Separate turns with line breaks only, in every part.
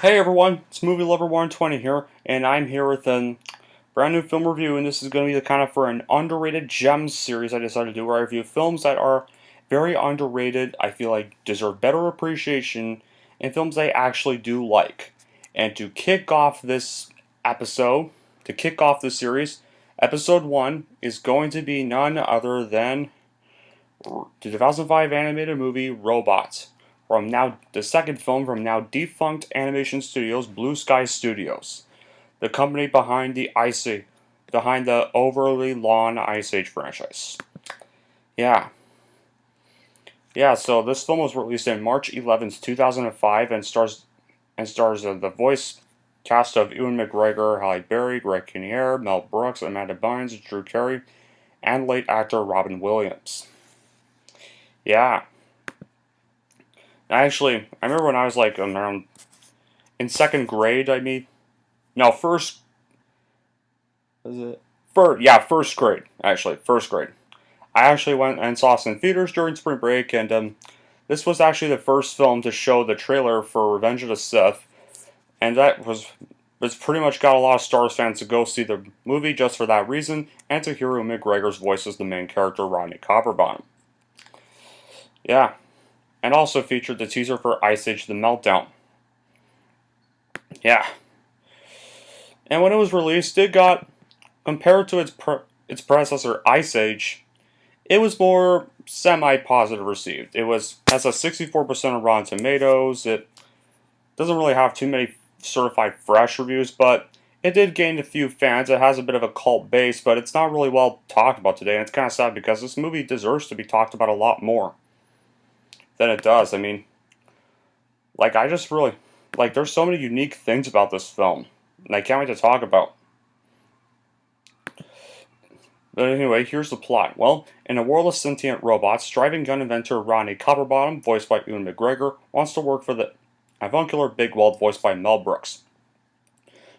Hey everyone, it's Movie Lover 120 here, and I'm here with a brand new film review, and this is going to be the kind of for an underrated gems series I decided to do, where I review films that are very underrated, I feel like deserve better appreciation, and films I actually do like. And to kick off this episode, to kick off this series, episode 1 is going to be none other than the 2005 animated movie Robots, from now the second film from now defunct animation studios Blue Sky Studios, the company behind behind the overly long Ice Age franchise. Yeah, So this film was released in March 11th, 2005, and stars the voice cast of Ewan McGregor, Halle Berry, Greg Kinnear, Mel Brooks, Amanda Bynes, Drew Carey, and late actor Robin Williams. Yeah. I remember when I was like around in second grade. No, first was it? First grade. Actually, first grade. I actually went and saw some theaters during spring break, and this was actually the first film to show the trailer for Revenge of the Sith, and was pretty much got a lot of Star Wars fans to go see the movie just for that reason, and to hear Ewan McGregor's voice as the main character, Rodney Copperbottom. Yeah, and also featured the teaser for Ice Age: The Meltdown. Yeah, and when it was released, it got compared to its predecessor, Ice Age. It was more semi-positive received. It has a 64% of Rotten Tomatoes. It doesn't really have too many certified fresh reviews, but it did gain a few fans. It has a bit of a cult base, but it's not really well talked about today, and it's kind of sad because this movie deserves to be talked about a lot more than it does. I mean, I just really there's so many unique things about this film, and I can't wait to talk about. But anyway, here's the plot. Well, in a world of sentient robots, striving gun inventor Rodney Copperbottom, voiced by Ewan McGregor, wants to work for the avuncular Bigweld, voiced by Mel Brooks,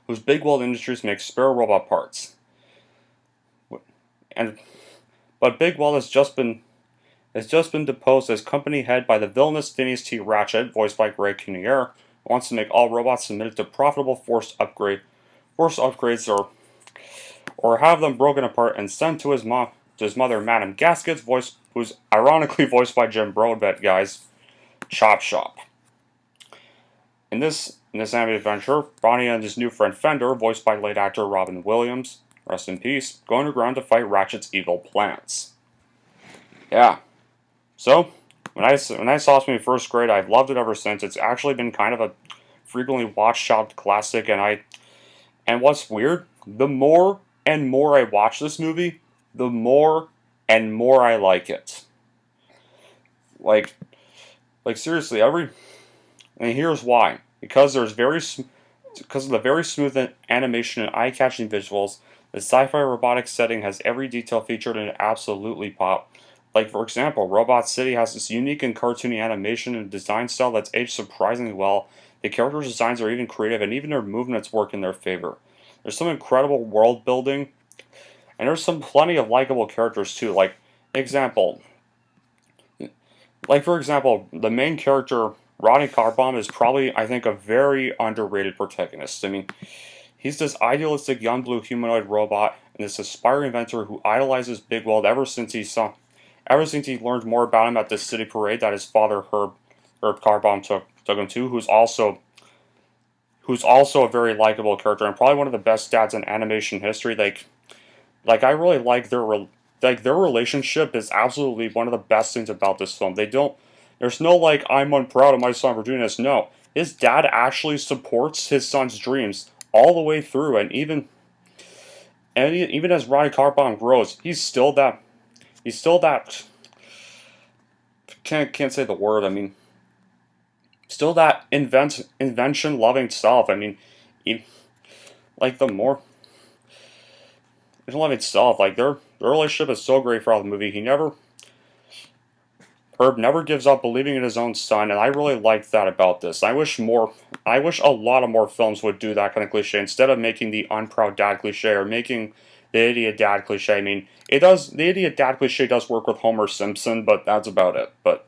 whose Bigweld Industries makes spare robot parts. But Bigweld has just been deposed as company head by the villainous Phineas T. Ratchet, voiced by Greg Kinnear, who wants to make all robots submitted to profitable forced upgrades or have them broken apart and sent to his mother, Madame Gaskets, who's ironically voiced by Jim Broadbent, guys. Chop Shop. In this animated adventure, Bonnie and his new friend Fender, voiced by late actor Robin Williams, rest in peace, go underground to fight Ratchet's evil plans. Yeah. So, when I saw this movie first grade, I've loved it ever since. It's actually been kind of a frequently watched child classic, and what's weird, the more and more I watch this movie, the more and more I like it. Seriously, and here's why. Because of the very smooth animation and eye-catching visuals, the sci-fi robotic setting has every detail featured and absolutely pop. Like, for example, Robot City has this unique and cartoony animation and design style that's aged surprisingly well. The characters' designs are even creative, and even their movements work in their favor. There's some incredible world building, and there's plenty of likable characters too. For example, the main character, Rodney Carbomb, is probably, I think, a very underrated protagonist. I mean, he's this idealistic young blue humanoid robot and this aspiring inventor who idolizes Bigweld ever since he learned more about him at the city parade that his father Herb Carbomb took him to, who's also a very likable character and probably one of the best dads in animation history. I really like their relationship is absolutely one of the best things about this film. There's no I'm unproud of my son for doing this. No, his dad actually supports his son's dreams all the way through, and even as Rodney Carbomb grows, he's still that can't say the word. I mean, still that invention loving self. I mean, the more love itself. Their relationship is so great throughout the movie. Herb never gives up believing in his own son, and I really like that about this. I wish a lot of more films would do that kind of cliche instead of making the unproud dad cliche or making the idiot dad cliche. I mean, the idiot dad cliche does work with Homer Simpson, but that's about it. But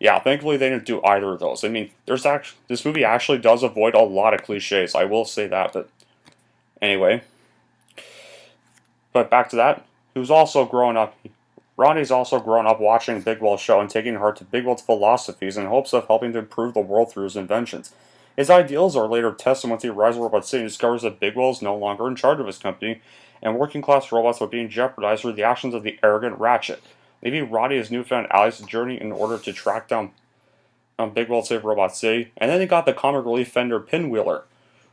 Yeah, thankfully they didn't do either of those. I mean, this movie actually does avoid a lot of cliches. I will say that. But anyway, but back to that. Who's also growing up. Ronnie's also grown up watching Bigwell's show and taking heart to Bigwell's philosophies in hopes of helping to improve the world through his inventions. His ideals are later tested once he arrives at Robot City and discovers that Bigwell is no longer in charge of his company, and working class robots are being jeopardized through the actions of the arrogant Ratchet, leaving Roddy his newfound allies to journey in order to track down Bigwell to save Robot City. And then they got the comic relief Fender Pinwheeler,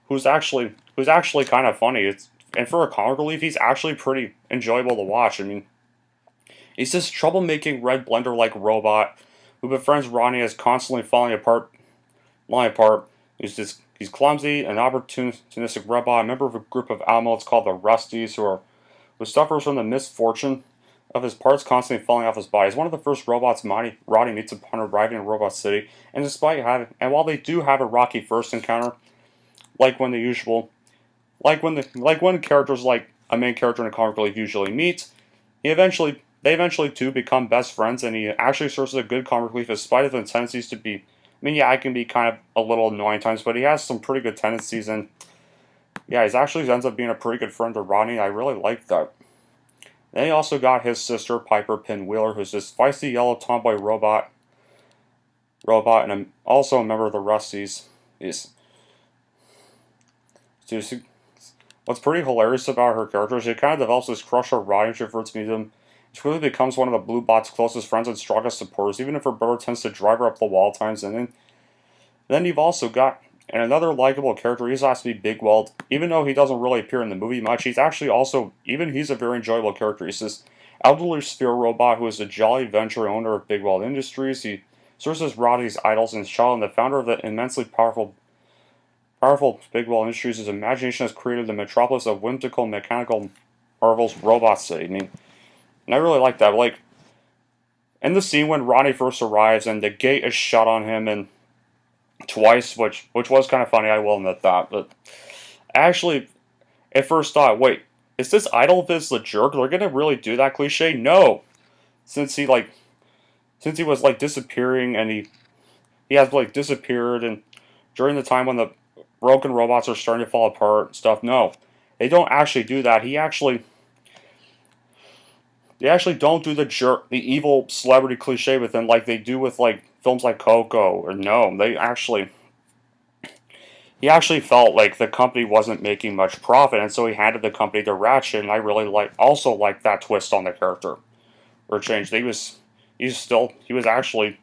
who's actually kind of funny. And for a comic relief, he's actually pretty enjoyable to watch. I mean, he's this troublemaking red blender-like robot who befriends Ronnie as constantly falling apart. He's clumsy, an opportunistic robot, a member of a group of outlaws called the Rusties, who suffers from the misfortune of his parts constantly falling off his body. He's one of the first robots Roddy meets upon arriving in Robot City, and while they do have a rocky first encounter, like when characters like a main character in a comic relief usually meet, they eventually too become best friends, and he actually serves as a good comic relief, in spite of the tendencies to be. I mean, yeah, I can be kind of a little annoying times, but he has some pretty good tendencies, and yeah, he actually ends up being a pretty good friend to Ronnie. I really like that. Then he also got his sister Piper Pinwheeler, who's this feisty yellow tomboy and also a member of the Rusties. What's pretty hilarious about her character is she kind of develops this crush on Roddy and she refers to him. She quickly becomes one of the Blue Bot's closest friends and strongest supporters, even if her brother tends to drive her up the wall at times. And then you've also got another likable character. He's has to be Bigweld. Even though he doesn't really appear in the movie much, he's actually also, even he's a very enjoyable character. He's this elderly sphere robot who is a jolly venture owner of Bigweld Industries. He serves as Roddy's idols and child, and the founder of the immensely powerful Bigweld Industries. His imagination has created the metropolis of whimsical mechanical marvels, Robot City. I mean, and I really like that. Like, in the scene when Ronnie first arrives and the gate is shut on him and twice, which was kind of funny, I will admit that. But I actually, at first thought, wait, is this idol of his the jerk? They're gonna really do that cliche? No, since he was like disappearing and he has like disappeared and during the time when the broken robots are starting to fall apart and stuff. No, they don't actually do that. They actually don't do the evil celebrity cliche with him like they do with like films like Coco or No. He actually felt like the company wasn't making much profit, and so he handed the company to Ratchet. And I really also like that twist on the character or change. He's actually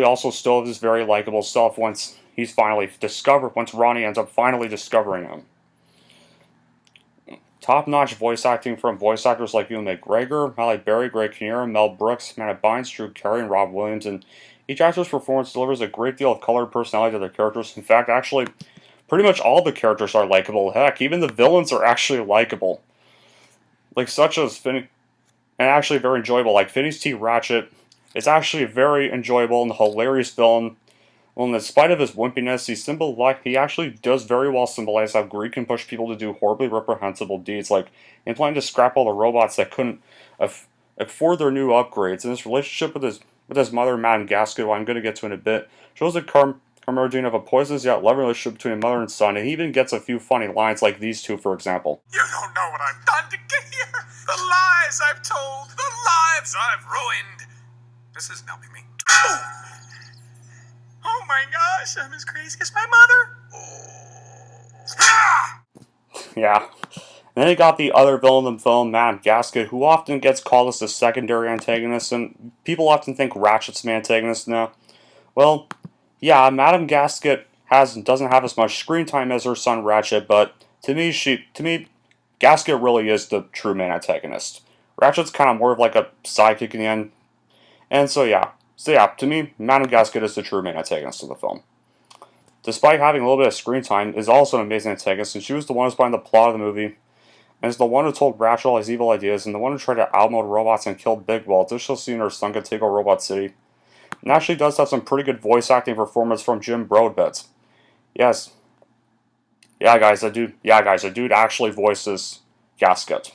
also still his very likable self once Ronnie ends up finally discovering him. Top-notch voice acting from voice actors like Ewan McGregor, Halle Berry, Greg Kinnear, Mel Brooks, Amanda Bynes, Drew Carey, and Rob Williams, and each actor's performance delivers a great deal of color and personality to their characters. In fact, actually, pretty much all the characters are likable. Heck, even the villains are actually likable. Like, such as and actually very enjoyable. Like, Phineas T. Ratchet is actually a very enjoyable and hilarious villain. Well, in spite of his wimpiness, he actually does very well symbolize how greed can push people to do horribly reprehensible deeds, like implying to scrap all the robots that couldn't afford their new upgrades. And his relationship with his mother, Madame Gasket, who I'm going to get to in a bit, shows the camaraderie of a poisonous yet loving relationship between a mother and son, and he even gets a few funny lines like these two, for example.
You don't know what I've done to get here. The lies I've told, the lives I've ruined. This isn't helping me. Oh my gosh, I'm as crazy as my mother.
Yeah. And then you got the other villain in the film, Madame Gasket, who often gets called as the secondary antagonist, and people often think Ratchet's the antagonist now. Well, yeah, Madame Gasket doesn't have as much screen time as her son Ratchet, but to me, Gasket really is the true main antagonist. Ratchet's kind of more of like a sidekick in the end, and so yeah, to me, Madame Gasket is the true main antagonist of the film. Despite having a little bit of screen time, is also an amazing antagonist, and she was the one who's behind the plot of the movie, and is the one who told Ratchet all his evil ideas, and the one who tried to outmode robots and killed Bigwell, just so she and her son could take over Robot City. And actually does have some pretty good voice acting performance from Jim Broadbent. Yes. Yeah, guys, the dude actually voices Gasket.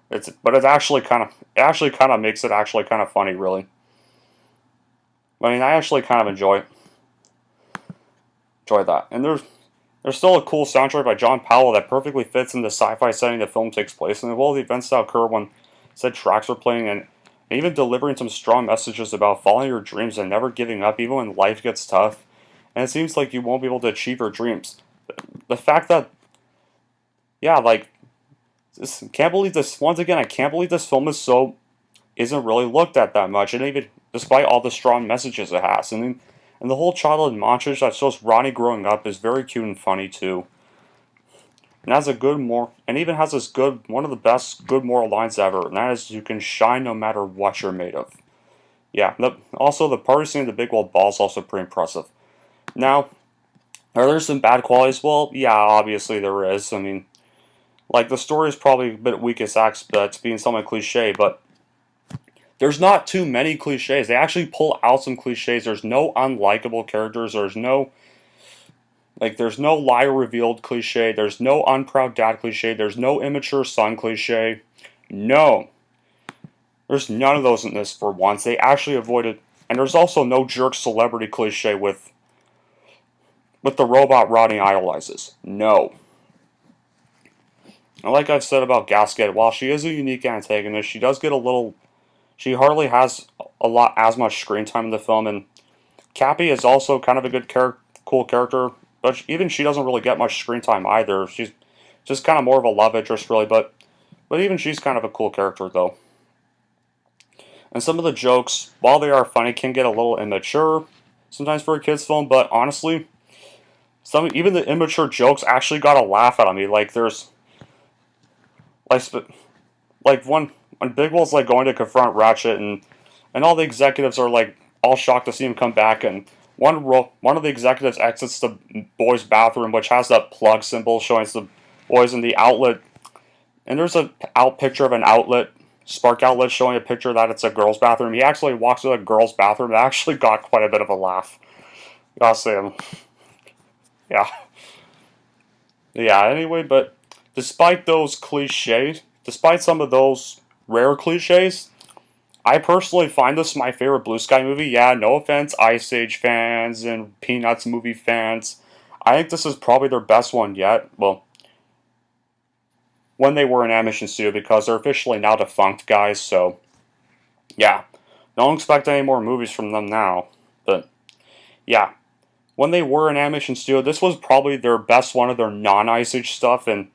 It actually kind of makes it actually kind of funny, really. I mean, I actually kind of enjoy that. And there's still a cool soundtrack by John Powell that perfectly fits in the sci-fi setting the film takes place in, as well as the events that occur when said tracks are playing, and even delivering some strong messages about following your dreams and never giving up even when life gets tough and it seems like you won't be able to achieve your dreams. The fact that, yeah, like, can't believe this, once again, I can't believe this film isn't really looked at that much, and even despite all the strong messages it has. And the whole childhood montage that shows Ronnie growing up is very cute and funny too. And has a good and even has this one of the best good moral lines ever, and that is, you can shine no matter what you're made of. Yeah, also the party scene at the Big Wall Ball is also pretty impressive. Now, are there some bad qualities? Well, yeah, obviously there is. I mean, like, the story is probably a bit weak as aspects, being somewhat cliche, but there's not too many cliches. They actually pull out some cliches. There's no unlikable characters. There's no lie revealed cliche. There's no unproud dad cliche. There's no immature son cliche. No. There's none of those in this for once. They actually avoided, and there's also no jerk celebrity cliche with the robot Rodney idolizes. No. And like I've said about Gasket, while she is a unique antagonist, she does get she hardly has as much screen time in the film, and Cappy is also kind of a good cool character, but even she doesn't really get much screen time either. She's just kind of more of a love interest, really, but even she's kind of a cool character, though. And some of the jokes, while they are funny, can get a little immature sometimes for a kid's film, but honestly, even the immature jokes actually got a laugh out of me. Like, there's when Big Wall's like going to confront Ratchet, and all the executives are like all shocked to see him come back, and one of the executives exits the boys' bathroom, which has that plug symbol showing the boys in the outlet, and there's a picture of an outlet, spark outlet, showing a picture that it's a girl's bathroom. He actually walks to a girl's bathroom. It actually got quite a bit of a laugh. Gotta say, yeah. Yeah, anyway, but despite those cliches, despite some of those rare cliches, I personally find this my favorite Blue Sky movie. Yeah, no offense, Ice Age fans and Peanuts movie fans. I think this is probably their best one yet. Well, when they were in animation studio, because they're officially now defunct, guys, so yeah. Don't expect any more movies from them now. But yeah. When they were in animation studio, this was probably their best one of their non-Ice Age stuff, and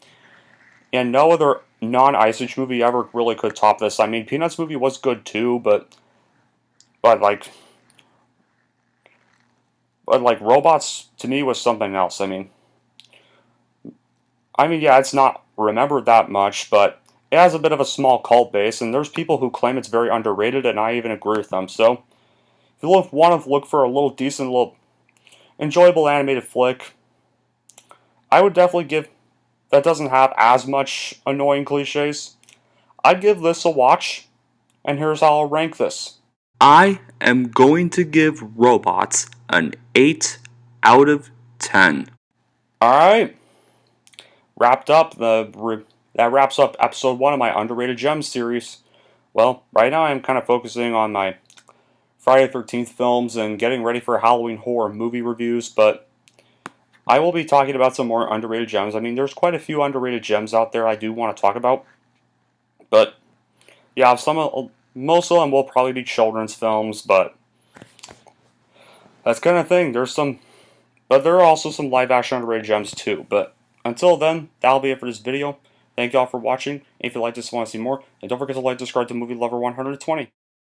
no other non-Ice Age movie ever really could top this. I mean, Peanuts movie was good too, but like Robots to me was something else. I mean, yeah, it's not remembered that much, but it has a bit of a small cult base, and there's people who claim it's very underrated, and I even agree with them. So, if you want to look for a little decent, little enjoyable animated flick, I would definitely give, that doesn't have as much annoying cliches, I'd give this a watch, and here's how I'll rank this. I am going to give Robots an 8 out of 10. Alright. That wraps up episode 1 of my Underrated Gems series. Well, right now I'm kind of focusing on my Friday the 13th films and getting ready for Halloween horror movie reviews, but I will be talking about some more underrated gems. I mean, there's quite a few underrated gems out there I do want to talk about, but yeah, most of them will probably be children's films, but that's kind of thing. But there are also some live-action underrated gems too. But until then, that'll be it for this video. Thank y'all for watching. If you like this and want to see more, then don't forget to like, subscribe to Movie Lover 120.